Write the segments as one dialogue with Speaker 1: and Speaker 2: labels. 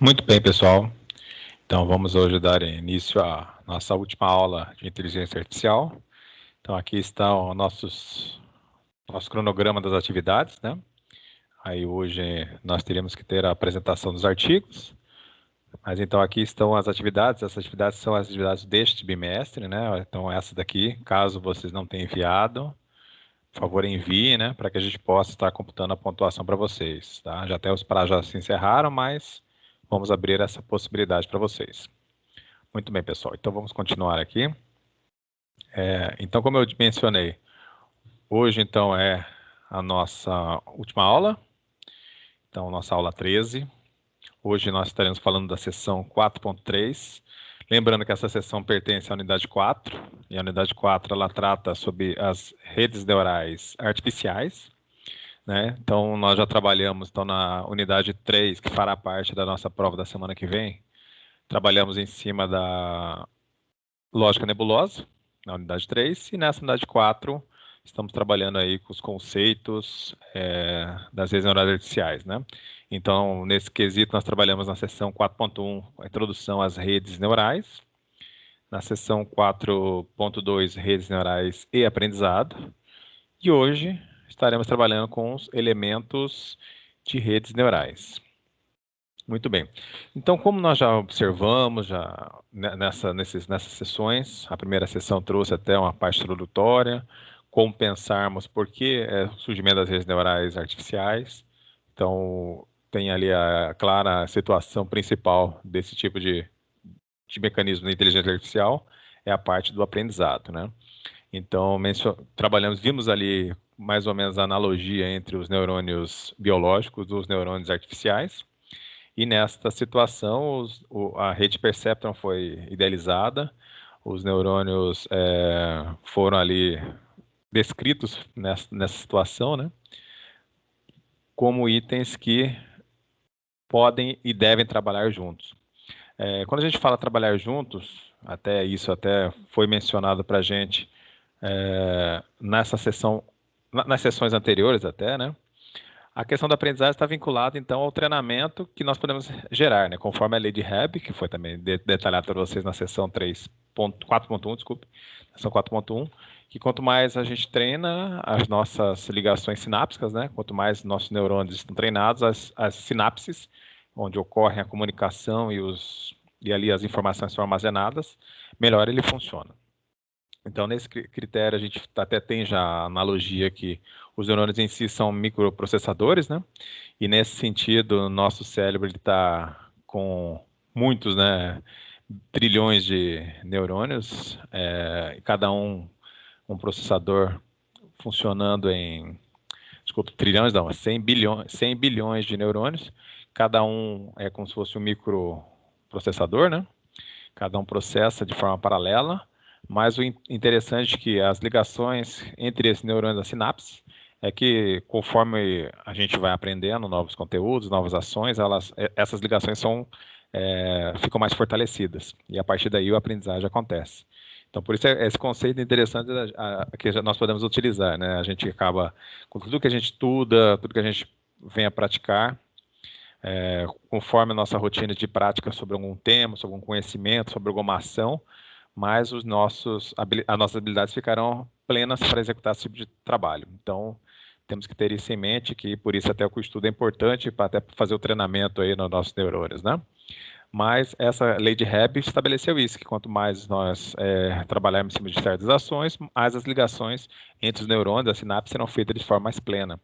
Speaker 1: Muito bem, pessoal. Então, vamos hoje dar início à nossa última aula de inteligência artificial. Então, aqui está o nosso cronograma das atividades, né? Aí hoje nós teríamos que ter a apresentação dos artigos, mas então aqui estão as atividades. Essas atividades são as atividades deste bimestre, né? Então, essa daqui, caso vocês não tenham enviado, por favor, envie, né? Para que a gente possa estar computando a pontuação para vocês, tá? Já até os prazos já se encerraram, mas vamos abrir essa possibilidade para vocês. Muito bem, pessoal. Então, vamos continuar aqui. Então, como eu mencionei, hoje, então, é a nossa última aula. Então, nossa aula 13. Hoje nós estaremos falando da sessão 4.3. Lembrando que essa sessão pertence à unidade 4. E a unidade 4, ela trata sobre as redes neurais artificiais, né? Então, nós já trabalhamos na unidade 3, que fará parte da nossa prova da semana que vem. Trabalhamos em cima da lógica nebulosa, na unidade 3, e nessa unidade 4 estamos trabalhando aí com os conceitos das redes neurais artificiais, né? Então, nesse quesito, nós trabalhamos na seção 4.1, a introdução às redes neurais, na seção 4.2, redes neurais e aprendizado, e hoje estaremos trabalhando com os elementos de redes neurais. Muito bem. Então, como nós já observamos nessas sessões, a primeira sessão trouxe até uma parte introdutória, como pensarmos por que o surgimento das redes neurais artificiais. Então, tem ali a clara situação principal desse tipo de mecanismo de inteligência artificial, é a parte do aprendizado, né? Então, vimos ali mais ou menos a analogia entre os neurônios biológicos e os neurônios artificiais. E nesta situação, a rede Perceptron foi idealizada, os neurônios foram ali descritos nessa situação, né, como itens que podem e devem trabalhar juntos. Quando a gente fala trabalhar juntos, até foi mencionado para a gente nessa sessão, nas sessões anteriores até, né? A questão da aprendizagem está vinculada, então, ao treinamento que nós podemos gerar, né? Conforme a lei de Hebb, que foi também detalhada para vocês na sessão 4.1, desculpe, sessão 4.1, que quanto mais a gente treina as nossas ligações sinápticas, né? Quanto mais nossos neurônios estão treinados, as sinapses, onde ocorre a comunicação e ali as informações são armazenadas, melhor ele funciona. Então, nesse critério, a gente até tem já a analogia que os neurônios em si são microprocessadores, né? E nesse sentido, nosso cérebro está com muitos, né, trilhões de neurônios, cada um processador funcionando desculpa, trilhões não, 100 bilhões de neurônios, cada um é como se fosse um microprocessador, né? Cada um processa de forma paralela, mas o interessante é que as ligações entre esses neurônios da sinapse é que conforme a gente vai aprendendo novos conteúdos, novas ações, essas ligações ficam mais fortalecidas e a partir daí o aprendizagem acontece. Então, por isso esse conceito interessante que nós podemos utilizar, né? A gente acaba, com tudo que a gente estuda, tudo que a gente vem a praticar, conforme a nossa rotina de prática sobre algum tema, sobre algum conhecimento, sobre alguma ação, mas as nossas habilidades ficarão plenas para executar esse tipo de trabalho. Então, temos que ter isso em mente, que por isso até o estudo é importante, para até fazer o treinamento aí nos nossos neurônios, né? Mas essa lei de Hebb estabeleceu isso, que quanto mais nós trabalharmos em cima de certas ações, mais as ligações entre os neurônios, as sinapses, serão feitas de forma mais plena.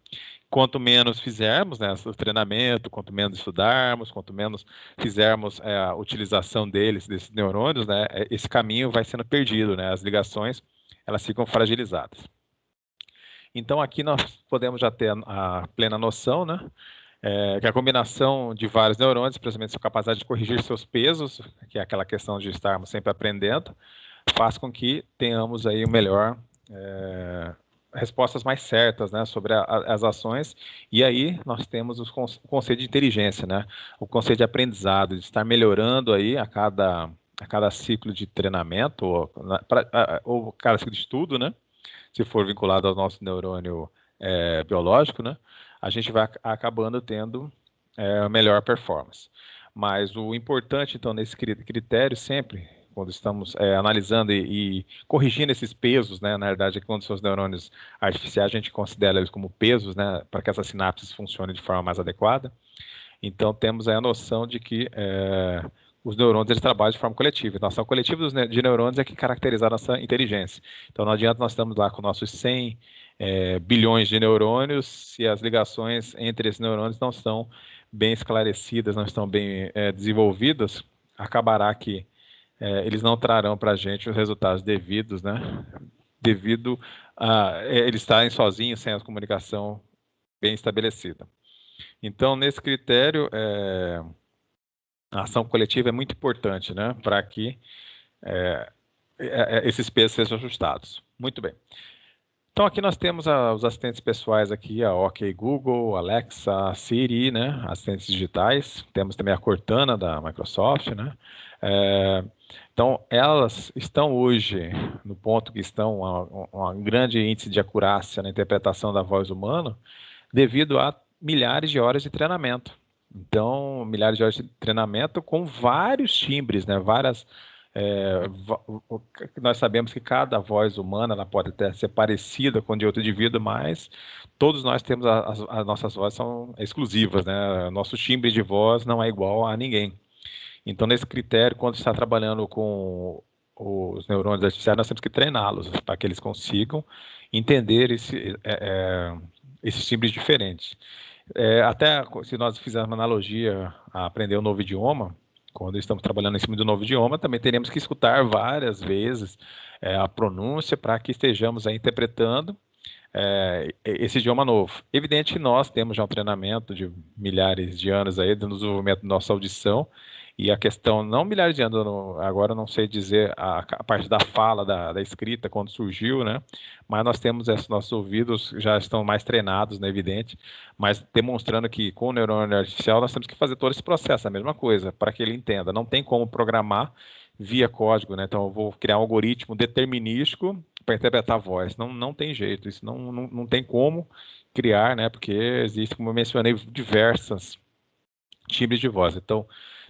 Speaker 1: Quanto menos fizermos, né, o treinamento, quanto menos estudarmos, quanto menos fizermos a utilização desses neurônios, né, esse caminho vai sendo perdido, né, as ligações elas ficam fragilizadas. Então aqui nós podemos já ter a plena noção, né, que a combinação de vários neurônios, principalmente sua capacidade de corrigir seus pesos, que é aquela questão de estarmos sempre aprendendo, faz com que tenhamos aí respostas mais certas, né, sobre as ações, e aí nós temos o conceito de inteligência, né, o conceito de aprendizado, de estar melhorando aí a cada ciclo de treinamento, ou cada ciclo de estudo, né, se for vinculado ao nosso neurônio biológico, né, a gente vai acabando tendo melhor performance. Mas o importante, então, nesse critério sempre, quando estamos analisando e corrigindo esses pesos, né? Na verdade, quando são os neurônios artificiais, a gente considera eles como pesos, né? Para que essas sinapses funcionem de forma mais adequada. Então, temos aí a noção de que os neurônios eles trabalham de forma coletiva. Então, a ação coletiva de neurônios é que caracteriza a nossa inteligência. Então, não adianta nós estamos lá com nossos 100 bilhões de neurônios se as ligações entre esses neurônios não estão bem esclarecidas, não estão bem desenvolvidas, acabará que eles não trarão para a gente os resultados devidos, né? Devido a eles estarem sozinhos, sem a comunicação bem estabelecida. Então, nesse critério, a ação coletiva é muito importante, né, para que esses pesos sejam ajustados. Muito bem. Então, aqui nós temos os assistentes pessoais aqui, a OK Google, Alexa, Siri, né, assistentes digitais. Temos também a Cortana, da Microsoft, né. Então, elas estão hoje no ponto que estão um grande índice de acurácia na interpretação da voz humana, devido a milhares de horas de treinamento. Então, milhares de horas de treinamento com vários timbres, né? Nós sabemos que cada voz humana ela pode até ser parecida com de outro indivíduo, mas todos nós temos as nossas vozes são exclusivas, né? Nosso timbre de voz não é igual a ninguém. Então, nesse critério, quando está trabalhando com os neurônios artificiais, nós temos que treiná-los para que eles consigam entender esses timbres diferentes. Até se nós fizermos uma analogia a aprender um novo idioma, quando estamos trabalhando em cima de um novo idioma, também teremos que escutar várias vezes a pronúncia para que estejamos aí interpretando esse idioma novo. Evidente que nós temos já um treinamento de milhares de anos aí no desenvolvimento da nossa audição, e a questão, não milhares de anos, agora eu não sei dizer a parte da fala, da escrita, quando surgiu, né? Mas nós temos nossos ouvidos já estão mais treinados, né, evidente, mas demonstrando que com o neurônio artificial nós temos que fazer todo esse processo, a mesma coisa, para que ele entenda. Não tem como programar via código, né? Então eu vou criar um algoritmo determinístico para interpretar a voz. Não tem jeito, isso não tem como criar, né? Porque existe, como eu mencionei, diversas timbres de voz. Então,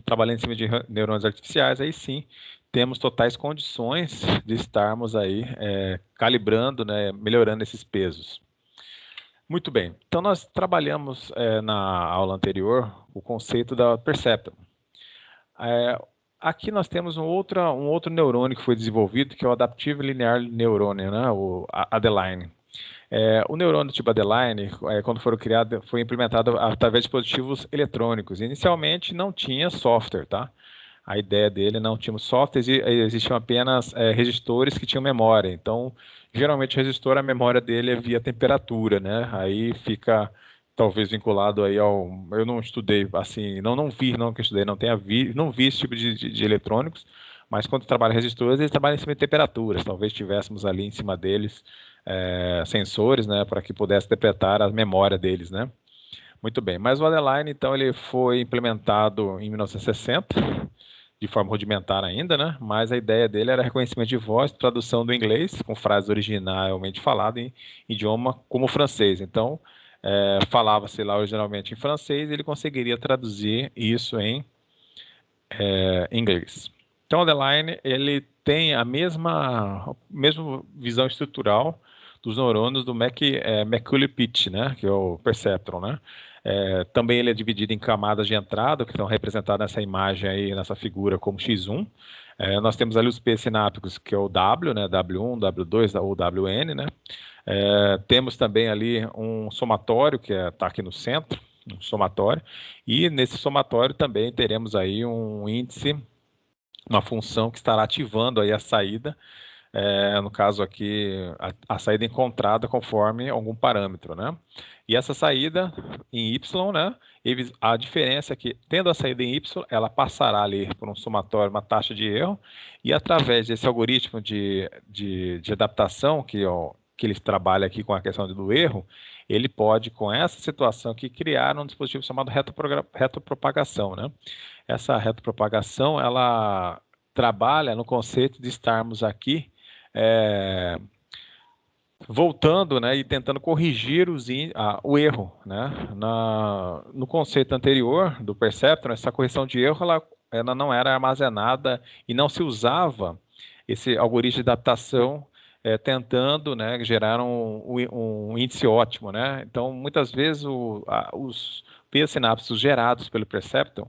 Speaker 1: trabalhando em cima de neurônios artificiais, aí sim temos totais condições de estarmos aí calibrando, né, melhorando esses pesos. Muito bem. Então, nós trabalhamos na aula anterior o conceito da perceptron. Aqui nós temos um outro neurônio que foi desenvolvido, que é o Adaptive Linear Neurone, né, o Adeline. O neurônio tipo Adeline, quando foi criado, foi implementado através de dispositivos eletrônicos. Inicialmente não tinha software, tá? A ideia dele não tinha software, existiam apenas resistores que tinham memória. Então, geralmente o resistor, a memória dele é via temperatura, né? Aí fica talvez vinculado aí eu não estudei assim, não vi esse tipo de eletrônicos, mas quando trabalha resistores, eles trabalham em cima de temperaturas. Talvez tivéssemos ali em cima deles sensores, né, para que pudesse interpretar a memória deles, né? Muito bem. Mas o Adeline, então, ele foi implementado em 1960, de forma rudimentar ainda, né? Mas a ideia dele era reconhecimento de voz, tradução do inglês, com frases originalmente faladas em idioma como o francês. Então, falava-se lá originalmente em francês, e ele conseguiria traduzir isso em inglês. Então, o Adeline, ele tem a mesma visão estrutural dos neurônios do Macaulay-Pitts, né, que é o perceptron, né? Também ele é dividido em camadas de entrada, que estão representadas nessa imagem aí, nessa figura como X1. Nós temos ali os P sinápticos, que é o W, né, W1, W2 ou WN, né? Temos também ali um somatório, que está aqui no centro, um somatório, e nesse somatório também teremos aí um índice, uma função que estará ativando aí a saída, no caso aqui, a saída encontrada conforme algum parâmetro, né? E essa saída em Y, né? A diferença é que, tendo a saída em Y, ela passará ali por um somatório, uma taxa de erro, e através desse algoritmo de adaptação que ele trabalha aqui com a questão do erro, ele pode, com essa situação aqui, criar um dispositivo chamado retropropagação, né? Essa retropropagação, ela trabalha no conceito de estarmos aqui voltando, né, e tentando corrigir o erro, né? No conceito anterior do perceptron, essa correção de erro ela não era armazenada e não se usava esse algoritmo de adaptação tentando, né, gerar um índice ótimo, né? Então, muitas vezes os pesos sinápticos gerados pelo perceptron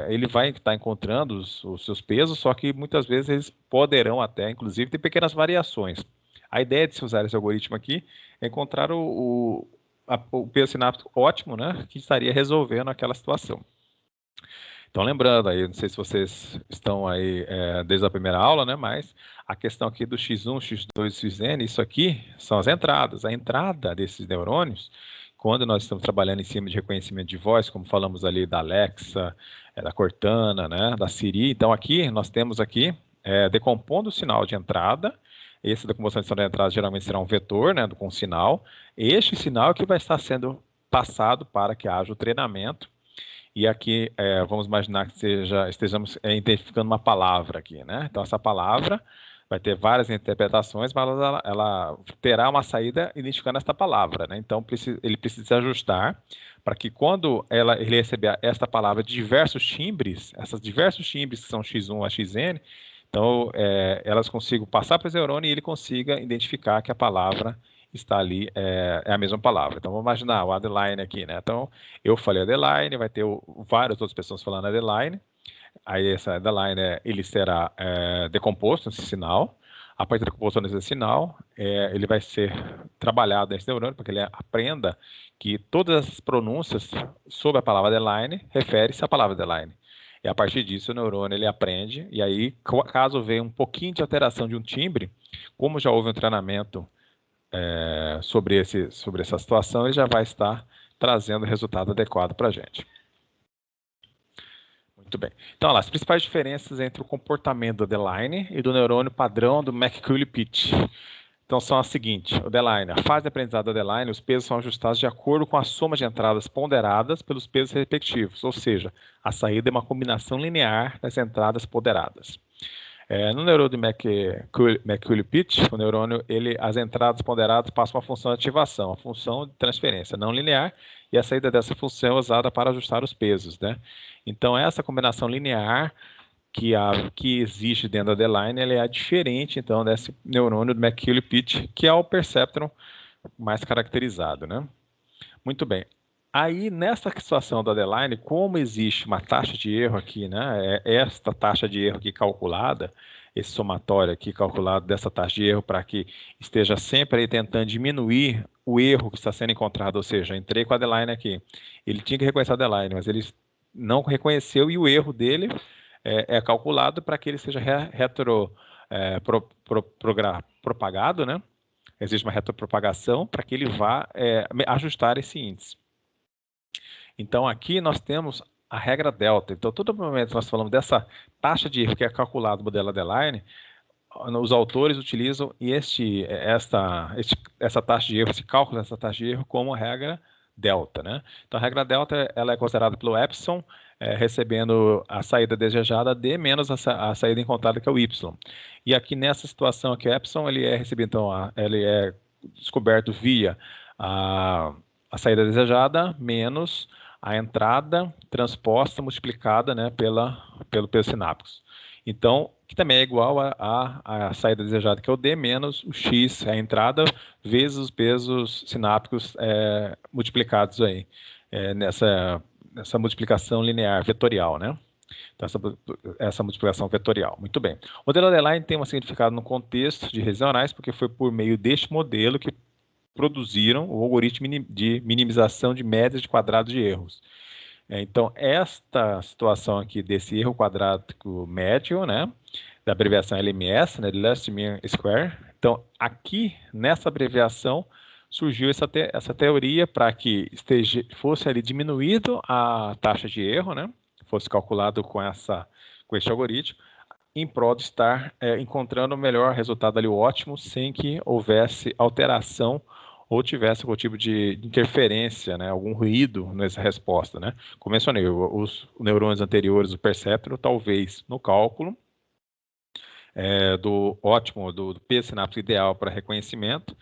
Speaker 1: ele vai estar encontrando os seus pesos, só que muitas vezes eles poderão até, inclusive, ter pequenas variações. A ideia de se usar esse algoritmo aqui é encontrar o peso sináptico ótimo, né, que estaria resolvendo aquela situação. Então, lembrando aí, não sei se vocês estão aí desde a primeira aula, né, mas a questão aqui do X1, X2, Xn, isso aqui são as entradas. A entrada desses neurônios, quando nós estamos trabalhando em cima de reconhecimento de voz, como falamos ali da Alexa, da Cortana, né, da Siri, então aqui nós temos aqui, decompondo o sinal de entrada. Esse da decomposição de sinal de entrada geralmente será um vetor, né, com sinal. Este sinal que vai estar sendo passado para que haja o treinamento. E aqui vamos imaginar que estejamos identificando uma palavra aqui, né? Então essa palavra vai ter várias interpretações, mas ela terá uma saída identificando esta palavra, né? Então ele precisa se ajustar para que quando ele receber esta palavra de diversos timbres, essas diversos timbres que são X1 a Xn, então elas consigam passar para o neurônio e ele consiga identificar que a palavra está ali, é a mesma palavra. Então, vamos imaginar o Adeline aqui, né? Então, eu falei Adeline, vai ter várias outras pessoas falando Adeline, aí essa Adeline, ele será decomposto nesse sinal, a partir da decomposição desse sinal, ele vai ser trabalhado nesse neurônio, para que ele aprenda que todas as pronúncias sobre a palavra Adeline refere-se à palavra Adeline. E a partir disso, o neurônio ele aprende, e aí, caso venha um pouquinho de alteração de um timbre, como já houve um treinamento sobre essa situação, ele já vai estar trazendo o resultado adequado para a gente. Muito bem. Então, as principais diferenças entre o comportamento do Adeline e do neurônio padrão do McCully-Pitt. Então, são as seguintes. O Adeline, a fase de aprendizado do Adeline, os pesos são ajustados de acordo com a soma de entradas ponderadas pelos pesos respectivos, ou seja, a saída é uma combinação linear das entradas ponderadas. No neurônio de McCully-Pitt, o neurônio, as entradas ponderadas passam uma função de ativação, a função de transferência não linear, e a saída dessa função é usada para ajustar os pesos, né? Então, essa combinação linear que existe dentro da Adeline, ela é diferente, então, desse neurônio do McCully-Pitt, que é o perceptron mais caracterizado, né? Muito bem. Aí, nessa situação da Adeline, como existe uma taxa de erro aqui, né? Esta taxa de erro aqui calculada, esse somatório aqui calculado dessa taxa de erro para que esteja sempre aí tentando diminuir o erro que está sendo encontrado, ou seja, entrei com a Adeline aqui, ele tinha que reconhecer a Adeline, mas ele não reconheceu e o erro dele é calculado para que ele seja propagado, né? Existe uma retropropagação para que ele vá ajustar esse índice. Então, aqui nós temos a regra delta. Então, todo momento que nós falamos dessa taxa de erro que é calculada no modelo Adeline, os autores utilizam essa taxa de erro, esse cálculo dessa taxa de erro como a regra delta, né? Então, a regra delta ela é considerada pelo Epson, recebendo a saída desejada D menos a saída encontrada, que é o Y. E aqui nessa situação aqui, o Epson ele é recebido, então, ele é descoberto via a saída desejada menos a entrada transposta multiplicada, né, pelo peso sináptico. Então, que também é igual a saída desejada, que é o D, menos o X, a entrada, vezes os pesos sinápticos multiplicados aí, nessa multiplicação linear vetorial, né? Então, essa multiplicação vetorial. Muito bem. O modelo Adeline tem um significado no contexto de redes neurais, porque foi por meio deste modelo que produziram o algoritmo de minimização de médias de quadrados de erros. Então, esta situação aqui desse erro quadrático médio, né, da abreviação LMS, né, de Least Mean Square. Então, aqui, nessa abreviação, surgiu essa teoria para que fosse ali diminuído a taxa de erro, né, fosse calculado com este algoritmo, em prol de estar encontrando o melhor resultado ali, o ótimo, sem que houvesse alteração ou tivesse algum tipo de interferência, né, algum ruído nessa resposta, né? Como mencionei, os neurônios anteriores, o perceptron, talvez no cálculo, do P-sinapse ideal para reconhecimento,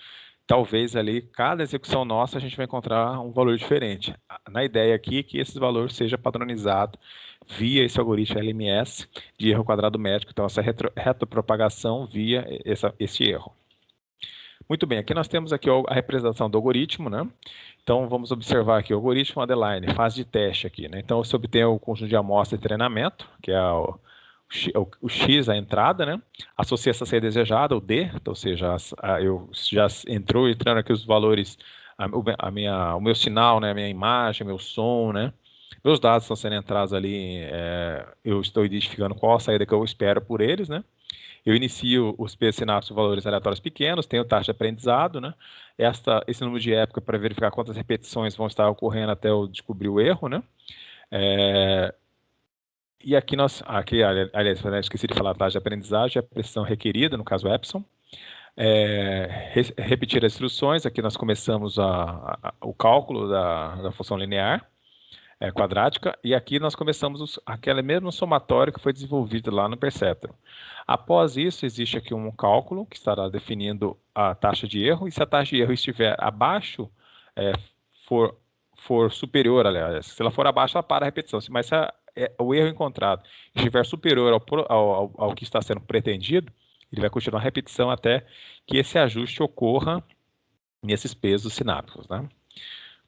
Speaker 1: talvez ali, cada execução nossa, a gente vai encontrar um valor diferente. Na ideia aqui, que esse valor seja padronizado via esse algoritmo LMS de erro quadrado métrico, então essa retropropagação via esse erro. Muito bem, aqui nós temos aqui a representação do algoritmo, né? Então, vamos observar aqui o algoritmo underline, fase de teste aqui, né? Então, você obtém o conjunto de amostra de treinamento, que é o X, a entrada, né? Associa-se a ser desejada, o D, então, ou seja, eu já entrando aqui os valores, o meu sinal, né? A minha imagem, meu som, né? Meus dados estão sendo entrados ali, eu estou identificando qual a saída que eu espero por eles, né? Eu inicio os P-sinapses com valores aleatórios pequenos, tenho taxa de aprendizado, né? Esse número de época para verificar quantas repetições vão estar ocorrendo até eu descobrir o erro, né? E aqui aliás, esqueci de falar, a taxa de aprendizagem é a precisão requerida, no caso Epson. Repetir as instruções, aqui nós começamos o cálculo da função linear quadrática, e aqui nós começamos aquele mesmo somatório que foi desenvolvido lá no Perceptron. Após isso, existe aqui um cálculo que estará definindo a taxa de erro, e se a taxa de erro estiver abaixo, for superior, aliás, se ela for abaixo, ela para a repetição, mas se o erro encontrado estiver superior ao que está sendo pretendido, ele vai continuar a repetição até que esse ajuste ocorra nesses pesos sinápticos, né?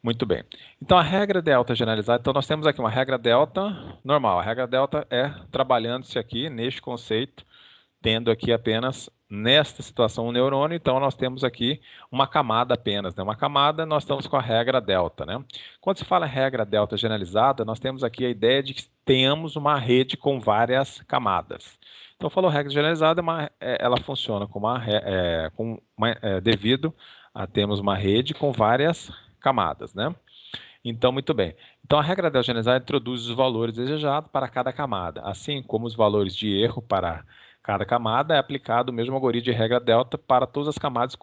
Speaker 1: Muito bem. Então, a regra delta generalizada, então nós temos aqui uma regra delta normal. A regra delta é trabalhando-se aqui neste conceito, tendo aqui apenas, nesta situação, um neurônio, então nós temos aqui uma camada apenas, né? Uma camada, nós estamos com a regra delta, né? Quando se fala regra delta generalizada, nós temos aqui a ideia de que tenhamos uma rede com várias camadas. Então, falou regra generalizada, ela funciona devido a termos uma rede com várias camadas, né? Então, muito bem. Então, a regra delta generalizada introduz os valores desejados para cada camada, assim como os valores de erro para cada camada é aplicado o mesmo algoritmo de regra delta para todas as camadas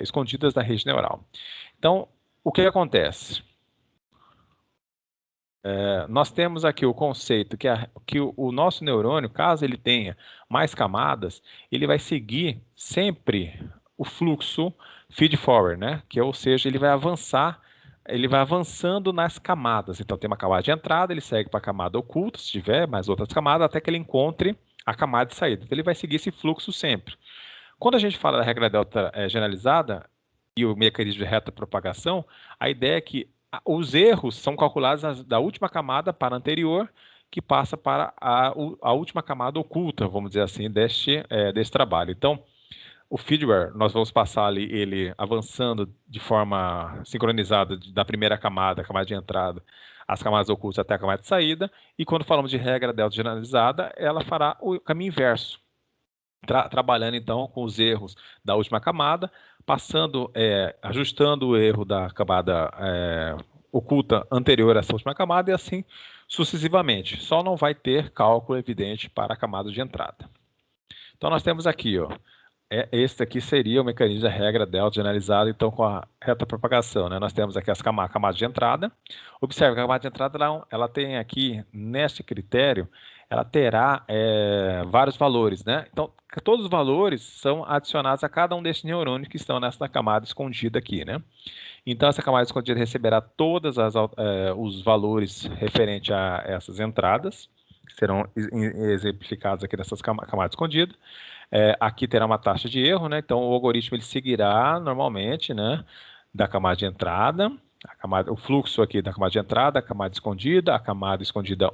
Speaker 1: escondidas da rede neural. Então, o que acontece? Nós temos aqui o conceito que o nosso neurônio, caso ele tenha mais camadas, ele vai seguir sempre o fluxo feed-forward, né? Ou seja, ele vai avançando nas camadas. Então, tem uma camada de entrada, ele segue para a camada oculta, se tiver mais outras camadas, até que ele encontre a camada de saída. Então, ele vai seguir esse fluxo sempre. Quando a gente fala da regra delta generalizada e o mecanismo de retropropagação, a ideia é que os erros são calculados da última camada para a anterior, que passa para a última camada oculta, vamos dizer assim, desse trabalho. Então, o feedware, nós vamos passar ali ele avançando de forma sincronizada da primeira camada, a camada de entrada, as camadas ocultas até a camada de saída, e quando falamos de regra delta generalizada, ela fará o caminho inverso, trabalhando então com os erros da última camada, ajustando o erro da camada oculta anterior a essa última camada e assim sucessivamente. Só não vai ter cálculo evidente para a camada de entrada. Então nós temos aqui, ó, este aqui seria o mecanismo da regra delta generalizada, então com a retropropagação, né? Nós temos aqui a camada de entrada. Observe que a camada de entrada ela tem aqui, neste critério, ela terá vários valores, né? Então, todos os valores são adicionados a cada um desses neurônios que estão nessa camada escondida aqui, né? Então, essa camada escondida receberá todos os valores referentes a essas entradas, que serão exemplificados aqui nessas camadas escondidas. Aqui terá uma taxa de erro, né? Então, o algoritmo ele seguirá normalmente, né, da camada de entrada, o fluxo aqui da camada de entrada, a camada escondida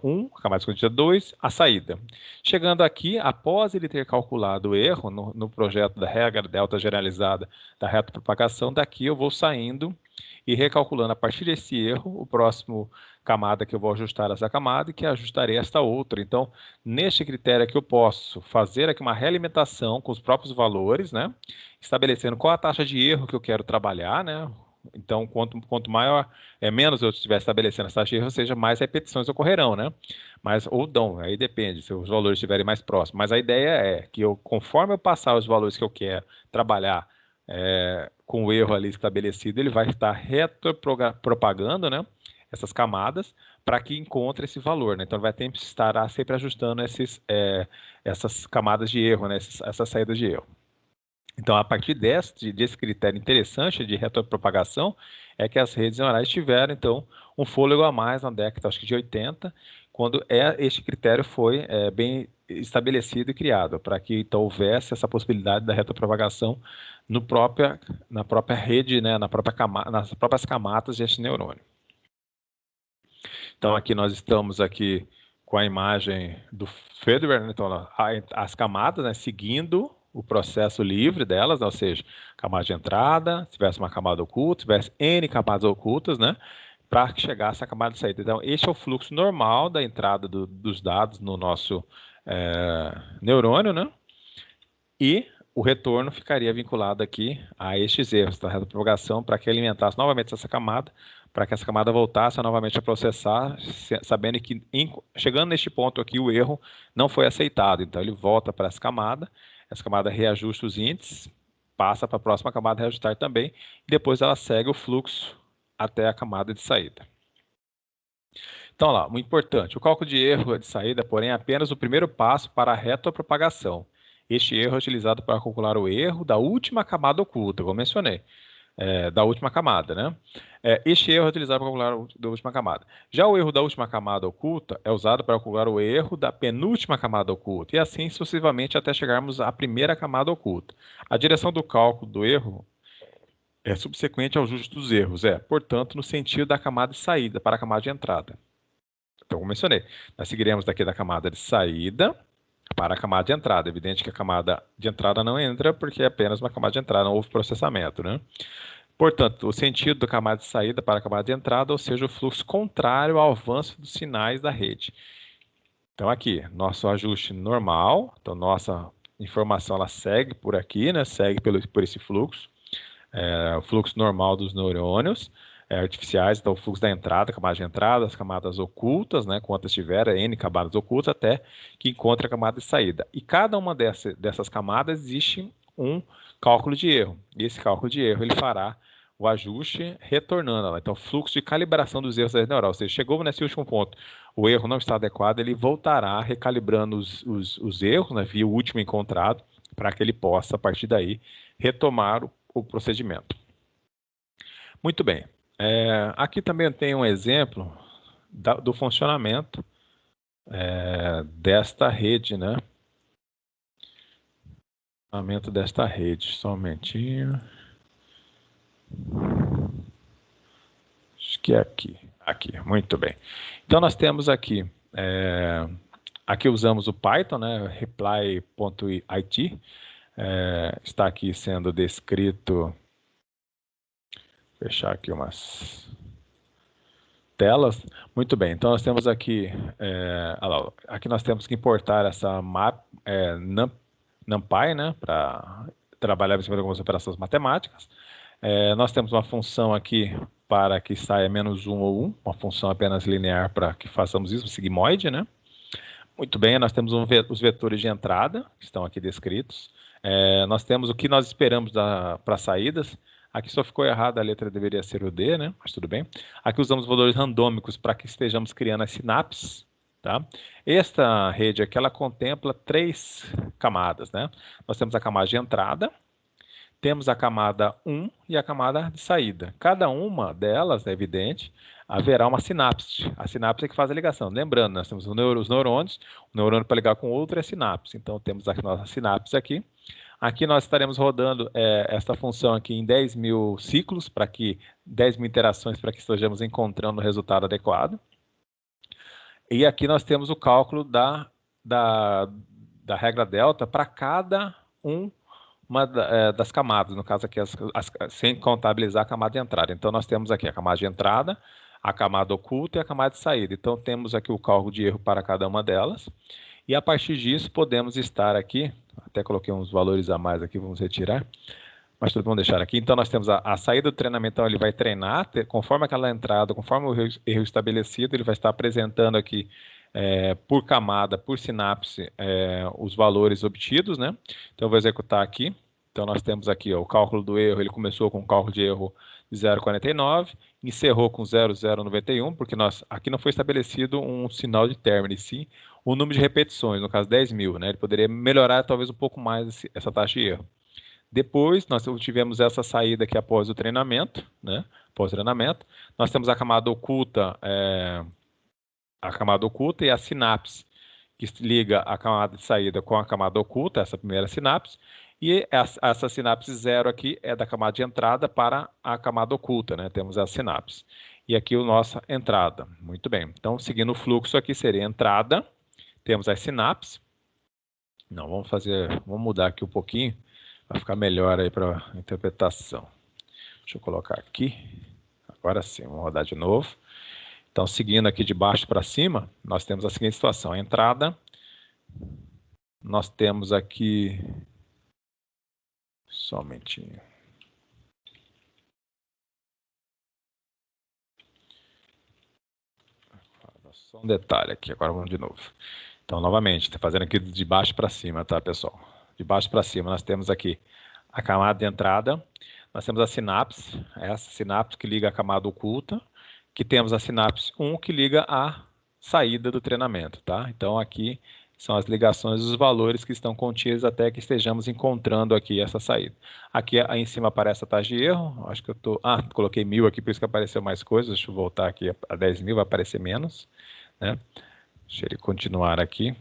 Speaker 1: 1, a camada escondida 2, a saída. Chegando aqui, após ele ter calculado o erro no projeto da regra delta generalizada da retropropagação, daqui eu vou saindo e recalculando a partir desse erro, o próximo camada que eu vou ajustar essa camada e que ajustarei esta outra. Então, neste critério aqui eu posso fazer aqui uma realimentação com os próprios valores, né? Estabelecendo qual a taxa de erro que eu quero trabalhar, né? Então, quanto menos eu estiver estabelecendo essa taxa de erro, ou seja, mais repetições ocorrerão, né? Ou não, aí depende, se os valores estiverem mais próximos. Mas a ideia é que conforme eu passar os valores que eu quero trabalhar com o erro ali estabelecido, ele vai estar retropropagando, né, essas camadas para que encontre esse valor, né? Então ele vai estar sempre ajustando essas camadas de erro, né? Essas saídas de erro. Então, a partir desse critério interessante de retropropagação, é que as redes neurais tiveram, então, um fôlego a mais na década, acho que de 80, quando este critério foi bem estabelecido e criado, para que, então, houvesse essa possibilidade da retropropagação na própria rede, né, nas próprias camadas deste neurônio. Então, aqui nós estamos aqui com a imagem do Federer, né? Então, as camadas, né, seguindo o processo livre delas, né? Ou seja, camada de entrada, se tivesse uma camada oculta, se tivesse N camadas ocultas, né, para que chegasse a camada de saída. Então, este é o fluxo normal da entrada dos dados no nosso neurônio, né? E o retorno ficaria vinculado aqui a estes erros da retropropagação para que alimentasse novamente essa camada, para que essa camada voltasse novamente a processar, sabendo que chegando neste ponto aqui o erro não foi aceitado. Então ele volta para essa camada reajusta os índices, passa para a próxima camada reajustar também, e depois ela segue o fluxo até a camada de saída. Então lá, muito importante, o cálculo de erro de saída, porém, é apenas o primeiro passo para a retropropagação. Este erro é utilizado para calcular o erro da última camada oculta, como mencionei, da última camada, né? Este erro é utilizado para calcular da última camada. Já o erro da última camada oculta é usado para calcular o erro da penúltima camada oculta, e assim sucessivamente até chegarmos à primeira camada oculta. A direção do cálculo do erro é subsequente ao ajuste dos erros, portanto, no sentido da camada de saída para a camada de entrada. Então, como mencionei, nós seguiremos daqui da camada de saída para a camada de entrada. É evidente que a camada de entrada não entra porque é apenas uma camada de entrada, não houve processamento, né? Portanto, o sentido da camada de saída para a camada de entrada, ou seja, o fluxo contrário ao avanço dos sinais da rede. Então, aqui, nosso ajuste normal, então nossa informação ela segue por aqui, né? Segue por esse fluxo, o fluxo normal dos neurônios artificiais, então o fluxo da entrada, camada de entrada, as camadas ocultas, né, quantas tiver, N camadas ocultas, até que encontre a camada de saída. E cada uma dessas camadas existe um cálculo de erro. E esse cálculo de erro ele fará o ajuste retornando ela. Então, fluxo de calibração dos erros da rede neural. Ou seja, chegou nesse último ponto, o erro não está adequado, ele voltará recalibrando os erros, né, via o último encontrado, para que ele possa, a partir daí, retomar o procedimento. Muito bem. Aqui também tem um exemplo do funcionamento desta rede, né? Funcionamento desta rede. Só um momentinho. Acho que é aqui. Aqui, muito bem. Então nós temos aqui, aqui usamos o Python, né? Reply.it. Está aqui sendo descrito. Vou fechar aqui umas telas. Muito bem, então nós temos aqui, aqui nós temos que importar essa NumPy, né, para trabalhar em cima de algumas operações matemáticas. Nós temos uma função aqui para que saia menos 1 ou 1, uma função apenas linear para que façamos isso, um sigmoide, né? Muito bem, nós temos os vetores de entrada, que estão aqui descritos. Nós temos o que nós esperamos para saídas. Aqui só ficou errada, a letra deveria ser o D, né? Mas tudo bem. Aqui usamos valores randômicos para que estejamos criando as sinapses, tá? Esta rede aqui, ela contempla 3 camadas, né? Nós temos a camada de entrada, temos a camada 1 e a camada de saída. Cada uma delas, é evidente, haverá uma sinapse. A sinapse é que faz a ligação. Lembrando, nós temos os neurônios, o neurônio para ligar com outro é sinapse. Então, temos a nossa sinapse aqui. Aqui nós estaremos rodando esta função aqui em 10.000 ciclos, 10.000 interações para que estejamos encontrando o resultado adequado. E aqui nós temos o cálculo da regra delta para cada uma das camadas, no caso aqui, sem contabilizar a camada de entrada. Então nós temos aqui a camada de entrada, a camada oculta e a camada de saída. Então temos aqui o cálculo de erro para cada uma delas. E a partir disso podemos estar aqui, até coloquei uns valores a mais aqui, vamos retirar, mas tudo vamos deixar aqui. Então nós temos a saída do treinamento, então ele vai treinar, conforme aquela entrada, conforme o erro estabelecido, ele vai estar apresentando aqui por camada, por sinapse, os valores obtidos, né? Então eu vou executar aqui. Então nós temos aqui o cálculo do erro, ele começou com o cálculo de erro 0,49, encerrou com 0,091, porque aqui não foi estabelecido um sinal de término, e sim o número de repetições, no caso 10.000, né? Ele poderia melhorar talvez um pouco mais essa taxa de erro. Depois, nós tivemos essa saída aqui após o treinamento, né? Após o treinamento, nós temos a camada oculta e a sinapse, que liga a camada de saída com a camada oculta, essa primeira sinapse, e essa sinapse zero aqui é da camada de entrada para a camada oculta, né? Temos a sinapse. E aqui a nossa entrada. Muito bem. Então, seguindo o fluxo aqui, seria entrada, temos as sinapses. Não, vamos mudar aqui um pouquinho, para ficar melhor aí para a interpretação. Deixa eu colocar aqui. Agora sim, vamos rodar de novo. Então, seguindo aqui de baixo para cima, nós temos a seguinte situação. A entrada, nós temos aqui... Só um momentinho. Só um detalhe aqui, agora vamos de novo. Então, novamente, fazendo aqui de baixo para cima, tá, pessoal? De baixo para cima, nós temos aqui a camada de entrada, nós temos a sinapse, essa sinapse que liga a camada oculta, que temos a sinapse 1 que liga a saída do treinamento, tá? Então, aqui são as ligações dos valores que estão contidos até que estejamos encontrando aqui essa saída. Aqui aí em cima aparece a taxa de erro, acho que eu tô... coloquei 1.000 aqui, por isso que apareceu mais coisas, deixa eu voltar aqui a 10.000, vai aparecer menos, né? Deixa ele continuar aqui.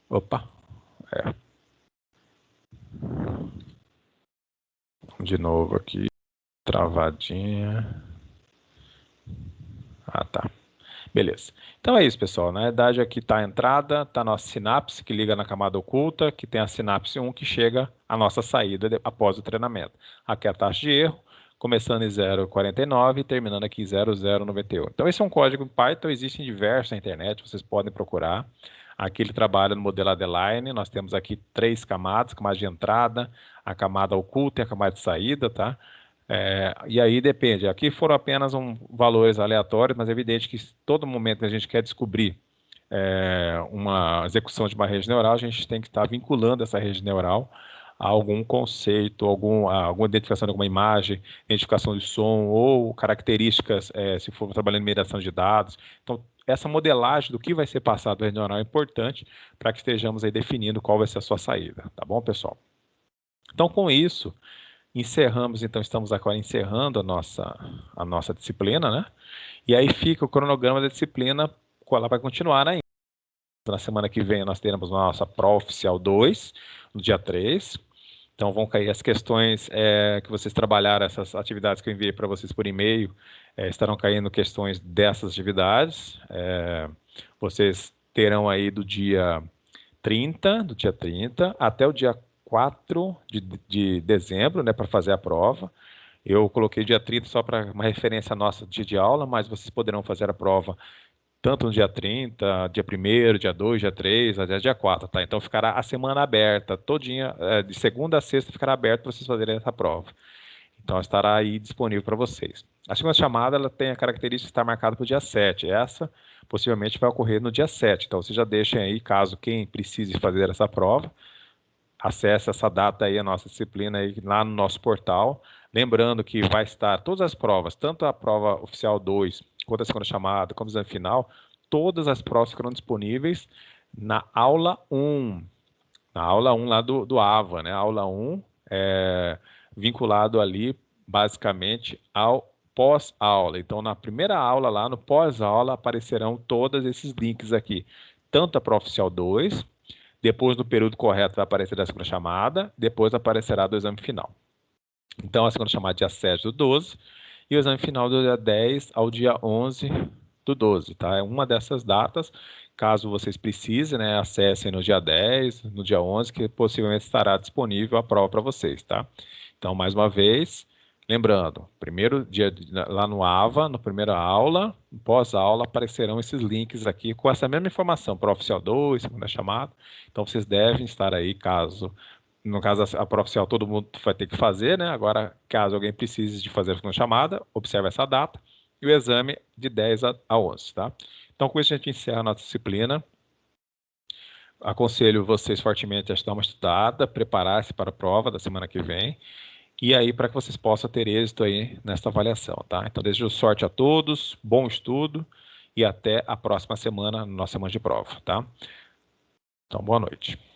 Speaker 1: Opa, de novo aqui, travadinha. Tá. Beleza. Então é isso, pessoal. Na verdade, aqui está a entrada, está a nossa sinapse, que liga na camada oculta, que tem a sinapse 1, que chega à nossa saída após o treinamento. Aqui é a taxa de erro, começando em 0,49 e terminando aqui em 0,098. Então, esse é um código Python, existem diversos na internet, vocês podem procurar. Aqui ele trabalha no modelo Adeline, nós temos aqui 3 camadas, camada de entrada, a camada oculta e a camada de saída, tá? E aí depende, aqui foram apenas valores aleatórios, mas é evidente que todo momento que a gente quer descobrir uma execução de uma rede neural, a gente tem que estar vinculando essa rede neural a algum conceito, alguma identificação de alguma imagem, identificação de som ou características, se for trabalhando em mineração de dados. Então, essa modelagem do que vai ser passado da rede neural é importante para que estejamos aí definindo qual vai ser a sua saída, tá bom, pessoal? Então, com isso, estamos agora encerrando a nossa disciplina, né? E aí fica o cronograma da disciplina, ela vai continuar ainda. Na semana que vem nós teremos a nossa prova oficial 2, no dia 3. Então vão cair as questões que vocês trabalharam, essas atividades que eu enviei para vocês por e-mail, estarão caindo questões dessas atividades. Vocês terão aí do dia 30, até o dia 4 de dezembro, né, para fazer a prova. Eu coloquei dia 30 só para uma referência nossa de aula, mas vocês poderão fazer a prova tanto no dia 30, dia 1º, dia 2, dia 3, até dia 4, tá? Então ficará a semana aberta, todinha, de segunda a sexta ficará aberto para vocês fazerem essa prova. Então estará aí disponível para vocês. A segunda chamada ela tem a característica de estar marcada para o dia 7. Essa possivelmente vai ocorrer no dia 7. Então vocês já deixem aí, caso quem precise fazer essa prova, acesse essa data aí, a nossa disciplina aí lá no nosso portal. Lembrando que vai estar todas as provas, tanto a prova oficial 2, quanto a segunda chamada, como o exame final, todas as provas ficarão disponíveis na aula 1. Na aula 1 lá do AVA, né? A aula 1 vinculado ali, basicamente, ao pós-aula. Então, na primeira aula lá, no pós-aula, aparecerão todos esses links aqui. Tanto a prova oficial 2, depois no período correto vai aparecer a segunda chamada, depois aparecerá do exame final. Então, a segunda chamada dia 7 do 12 e o exame final do dia 10 ao dia 11 do 12, tá? É uma dessas datas, caso vocês precisem, né, acessem no dia 10, no dia 11, que possivelmente estará disponível a prova para vocês, tá? Então, mais uma vez, lembrando, primeiro dia lá no AVA, na primeira aula, pós-aula, aparecerão esses links aqui com essa mesma informação, prova oficial 2, segunda chamada. Então, vocês devem estar aí, no caso, a prova oficial todo mundo vai ter que fazer, né? Agora, caso alguém precise de fazer a segunda chamada, observe essa data e o exame de 10 a 11, tá? Então, com isso a gente encerra a nossa disciplina. Aconselho vocês fortemente a dar uma estudada, preparar-se para a prova da semana que vem. e aí para que vocês possam ter êxito aí nesta avaliação, tá? Então desejo sorte a todos, bom estudo e até a próxima semana, nossa semana de prova, tá? Então boa noite.